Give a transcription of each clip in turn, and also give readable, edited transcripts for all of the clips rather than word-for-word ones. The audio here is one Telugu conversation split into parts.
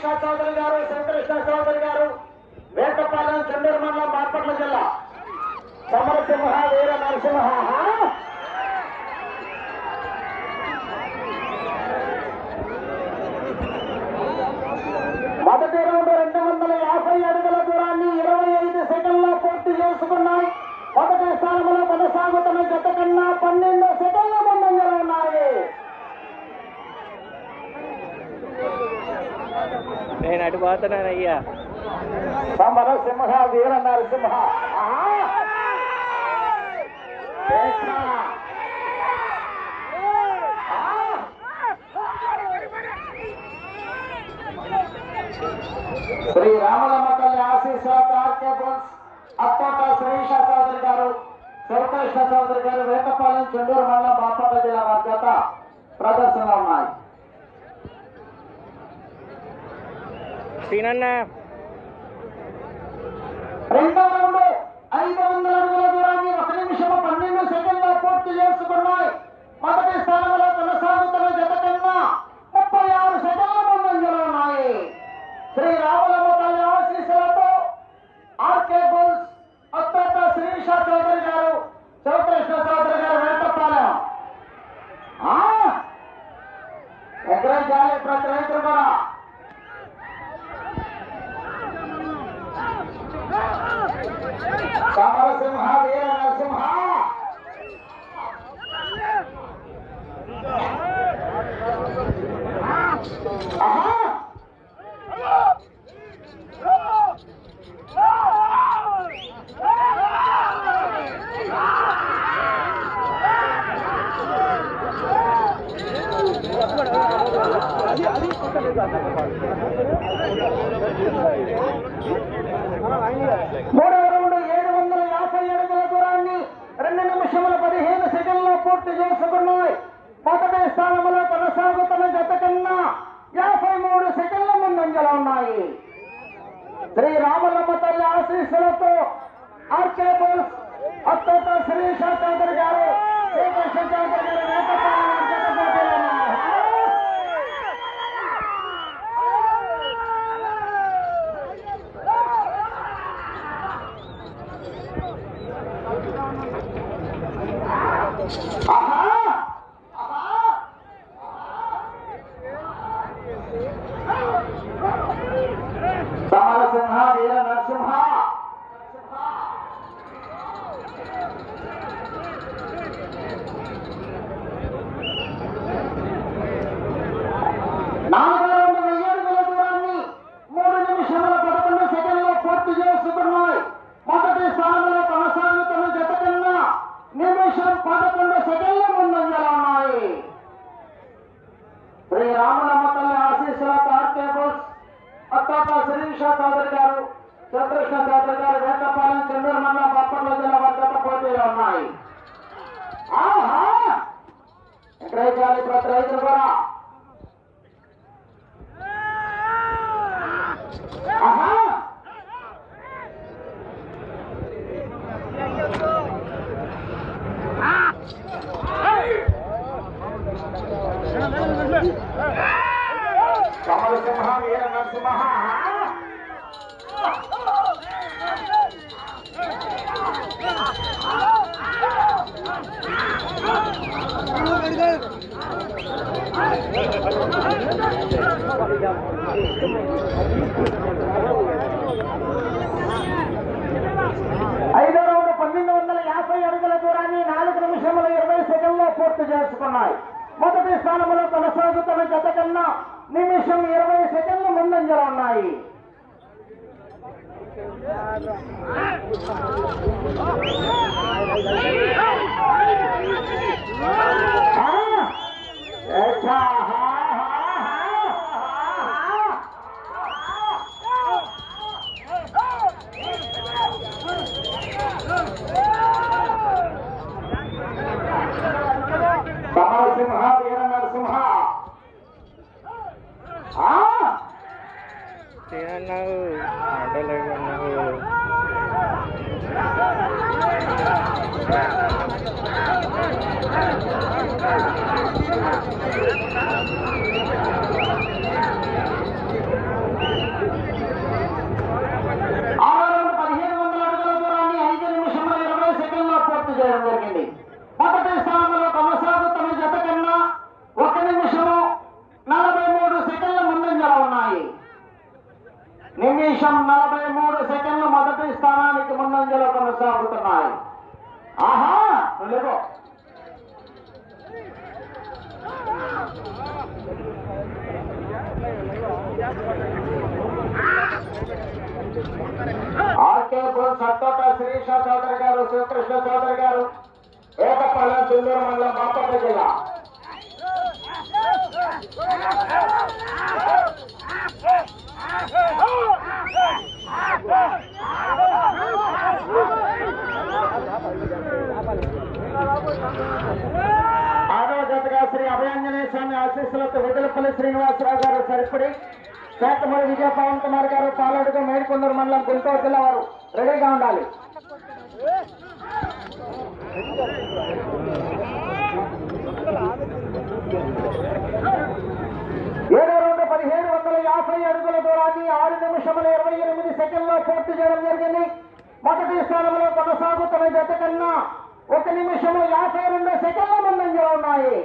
శ్రీష చౌదరి గారు, శివకృష్ణ చౌదరి గారు, వేటపాలెం, చెండూరు మండలం, బాపట్ల జిల్లా. సమరసింహ వీర నరసింహ. మొదటి రౌండ్ 250 అడుగుల దూరాన్ని 25 సెకండ్లో పూర్తి చేసుకున్నాయి. మొదటి స్థానంలో కొనసాగుతున్న జత కన్నా 12 సెకండ్ల ముందంజలో ఉన్నాయి. నేను అటు పోతున్నానయ్యా. సమరసింహ వీర నరసింహ. శ్రీ రామలమ్మ తల్లి ఆశీస్సులతో ఆర్కే బుల్స్ అత్తోట శ్రీష చౌదరి గారు, శివకృష్ణ చౌదరి గారు, వేటపాలెం, చెండూరు మండలం, బాపట్ల జిల్లా వారి జత ప్రదర్శనలో ఉన్నాయి. రెండో రౌండ్ 500 అడుగుల దూరాన్ని 1 నిమిషం 12 సెకండ్లో పూర్తి చేసుకున్నాయి. మొదటి స్థానంలో కొనసాగుతున్న జత కన్నా 36 సెకండ్ల ముందంజలో ఉన్నాయి. శ్రీ రామలమ్మ తల్లి ఆశీస్సులతో ఆర్కే బుల్స్ అత్తోట శ్రీష చౌదరి గారు, శివకృష్ణ చౌదరి గారు, వేటపాలెం. ఎగరేయాలి ప్రతి రైతులు కూడా. సమరసింహ వీర నరసింహ. మూడవ రౌండ్ 750 అడుగుల దూరాన్ని 2 నిమిషముల 15 సెకండ్లో పూర్తి చేసుకున్నాయి. మొదటి స్థానంలో కొనసాగుతున్న జత కన్నా 53 సెకండ్ల ముందంజలో ఉన్నాయి. శ్రీ రామలమ్మ తల్లి ఆశీస్సులతో ఆర్కే బుల్స్ అత్తోట శ్రీష చౌదరి గారు, శ్రీకృష్ణ చౌదరి గారు, వేటపాలెం జత పోటీలో ఉన్నాయి. సమరసింహ వీర నరసింహ. నాలుగో రౌండ్ 1000 అడుగుల దూరాన్ని 3 నిమిషముల 11 సెకండ్లో పూర్తి చేసుకున్నాయి. మొదటి స్థానంలో కొనసాగుతున్న జత కన్నా నిమిషం 11 సెకండ్ల ముందంజలో ఉన్నాయి. శ్రీ రామలమ్మ తల్లి ఆశీస్సులతో ఆర్కే బుల్స్ అత్తోట శ్రీష చౌదరి గారు, శివకృష్ణ చౌదరి గారు, వేటపాలెం, చెండూరు మండలం, బాపట్ల జిల్లా వారి జత పోటీలో ఉన్నాయి. ఎగరేయాలి ప్రతి రైతులు కూడా. సమరసింహ వీర నరసింహ. ఐదో రౌండ్ 1250 అడుగుల దూరాన్ని 4 నిమిషముల 20 సెకండ్లో పూర్తి చేసుకున్నాయి. మొదటి స్థానంలో కొనసాగుతున్న జత కన్నా నిమిషం 20 సెకండ్లు ముందంజలో ఉన్నాయి. సమరసింహ వీర నరసింహ. తినన్నావు ఆటోలేకున్నావు. జరిగింది. మొదటి స్థానంలో కొనసాగుతున్న జత కన్నా 1 నిమిషము 43 సెకండ్ల ముందంజలో ఉన్నాయి. నిమిషం 43 సెకండ్లు మొదటి స్థానానికి ముందంజలో కొనసాగుతున్నాయి. ఆహా లేవో ఆర్కే బోల్ సత్తోట శ్రీష చౌదరి గారు, శివకృష్ణ చౌదరి గారు, ఏకపాలెం, చుండూరు మండలం, బాపట్ల జిల్లా. ఆరవ జతగా శ్రీ అభయాంజనేయ స్వామి ఆశీస్సులతో విడుదలపల్లి శ్రీనివాసరావు గారు సరిపడి, శాతమూరి విజయ పవన్ కుమార్ గారు పాలడుగు, మేడికొండూరు మండలం, గుంటూరు జిల్లా వారు రెడీగా ఉండాలి. ఏడో రౌండ్ 1750 అడుగుల దూరాన్ని 6 నిమిషముల 28 సెకండ్లో పూర్తి చేయడం జరిగింది. మొదటి స్థానంలో కొనసాగుతున్న జత కన్నా 1 నిమిషము 52 సెకండ్ల ముందంజలో ఉన్నాయి.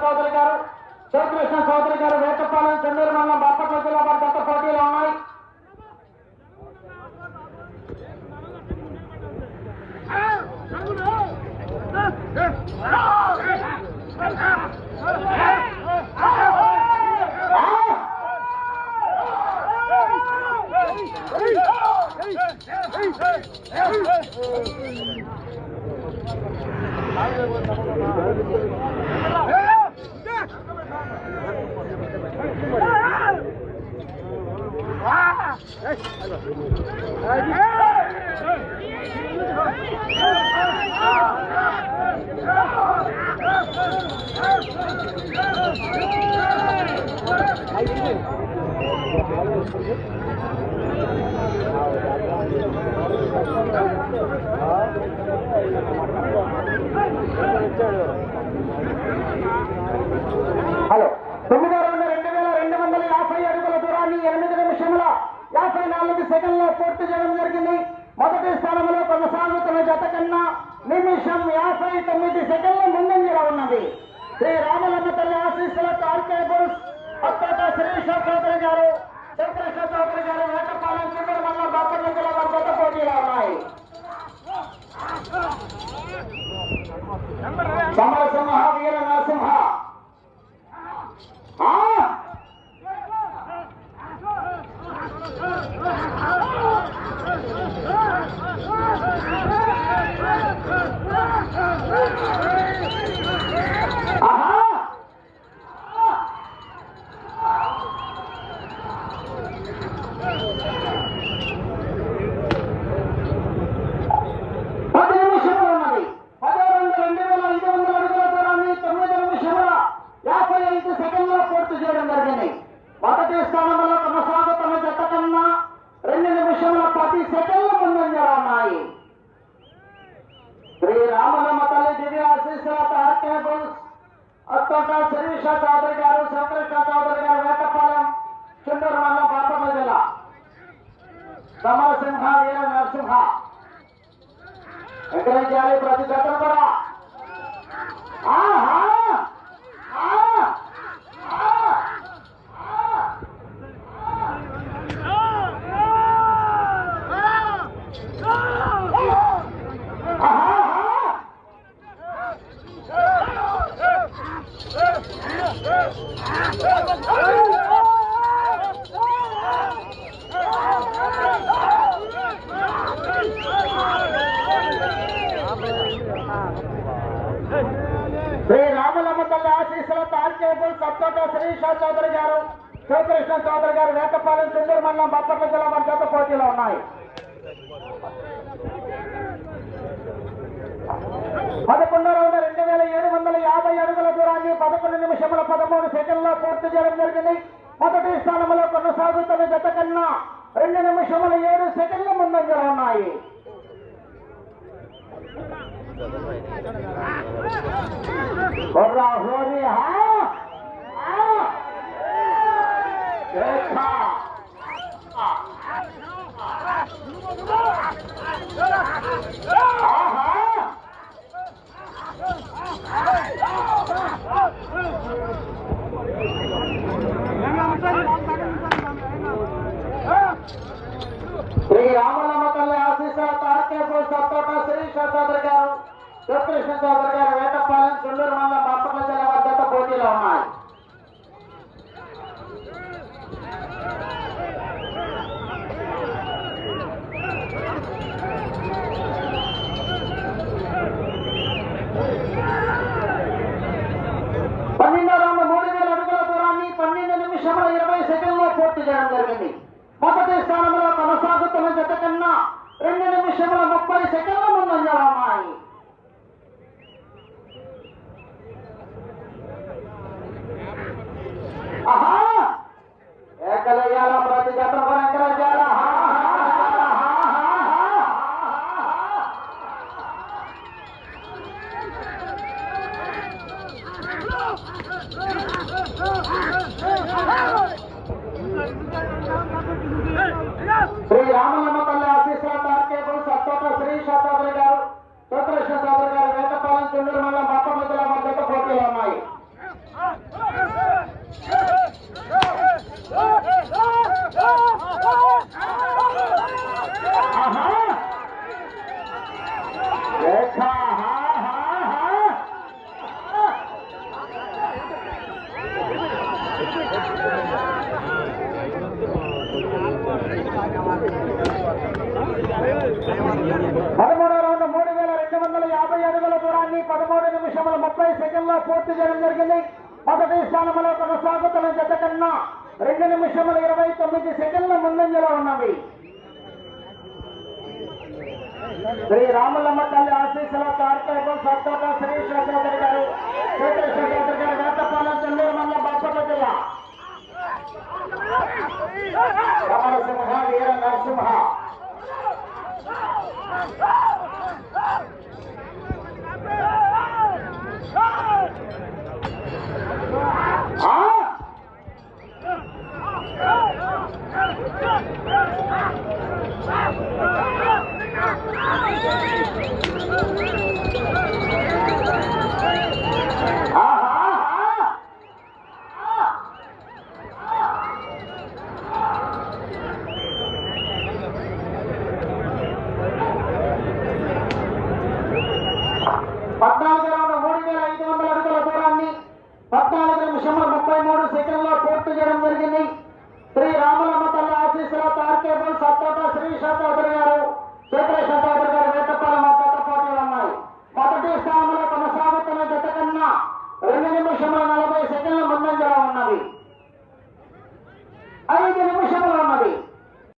చౌదరి గారు, శివకృష్ణ చౌదరి గారు, వేటపాలెం, చెన్నూరు మండలం, బాపట్ల జిల్లా వారి గత పోటీలో ఉన్నాయి. హలో 9,250 అడుగుల దూరాన్ని 8 నిమిషముల 54 సెకండ్లో పూర్తి చేయడం జరిగింది. మొదటి స్థానంలో కొనసాగుతున్న జత కన్నా నిమిషం 59 సెకండ్ల ముందంజలో ఉన్నది. శ్రీ రామలమ్మ తల్లి ఆశీస్సులతో ఆర్కే బుల్స్ అత్తోట శ్రీష చౌదరి గారు, శివకృష్ణ చౌదరి గారు, వేటపాలెం, చుండూరు మండలం, బాపట్ల జిల్లా వారి గత పోటీలో ఉన్నాయి. సమరసింహ, వీర నరసింహ. మొదటి స్థానంలో కొనసాగుతున్న జత కన్నా 2 నిమిషముల 10 సెకండ్ల ముందంజలో ఉన్నాయి. శ్రీ రామలమ్మ తల్లి దివ్య ఆశీస్సులతో ఆర్కే బుల్స్ అత్తోట శిరీష చౌదరి గారు, శివకృష్ణ చౌదరి గారు, వేటపాలెం, చుండూరు మండలం, బాపట్ల జిల్లా. సమరసింహ, వీర నరసింహ. ఎంకరేజ్ చేయాలి ప్రతి జతను కూడా. శ్రీ రామలమ్మ తల్లి ఆశీస్సులతో ఆర్కేబుల్ సత్తోట శ్రీషా చౌదరి గారు, శివకృష్ణ చౌదరి గారు, వేటపాలెం చెందూరు మండలం బాపట్ల జిల్లా వారి జత పోటీలో ఉన్నాయి. 11వ రౌండ్ 2750 అడుగుల దూరాన్ని 11 నిమిషముల 13 సెకండ్లో పూర్తి చేయడం జరిగింది. మొదటి స్థానంలో కొనసాగుతున్న జత కన్నా 2 నిమిషముల 7 సెకండ్ల ముందంజలో ఉన్నాయి. శ్రీ రామలమ్మ తల్లి ఆశీస్సులతో ఆర్కేబుల్ సత్తోట శ్రీషా చౌదరి గారు, శివకృష్ణ చౌదరి గారు, వేటపాలెం చెందూరు మండలం బాపట్ల జిల్లా వారి జత పోటీలో ఉన్నాయి. పూర్తి చేయడం జరిగింది. మొదటి స్థానంలో కొనసాగుతున్న జత కన్నా 2 నిమిషముల 30 సెకండ్ల ముందంజలో ఉన్నాయి. ఆహా ఏకలయ్యాల ప్రతి జత పరంకరాల శ్రీ రామలమ్మ తల్లి ఆశీస్సులతో ఆర్కేబుల్ సత్తోట శ్రీషా చౌదరి గారు, శివకృష్ణ చౌదరి గారు, వేటపాలెం చెందూరు మండలం బాపట్ల జిల్లా వారి జత పోటీలో ఉన్నాయి. పదమూడవ రౌండ్ 3250 అడుగుల దూరాన్ని 13 నిమిషముల 30 సెకండ్లో పూర్తి చేయడం జరిగింది. మొదటి స్థానంలో కొనసాగుతున్న జత కన్నా 2 నిమిషముల 29 సెకండ్ల ముందంజలో ఉన్నవి. శ్రీ రామలమ్మ తల్లి ఆశీస్సులతో ఆర్కేబుల్ సత్తోట శ్రీషా చౌదరి గారు, శివకృష్ణ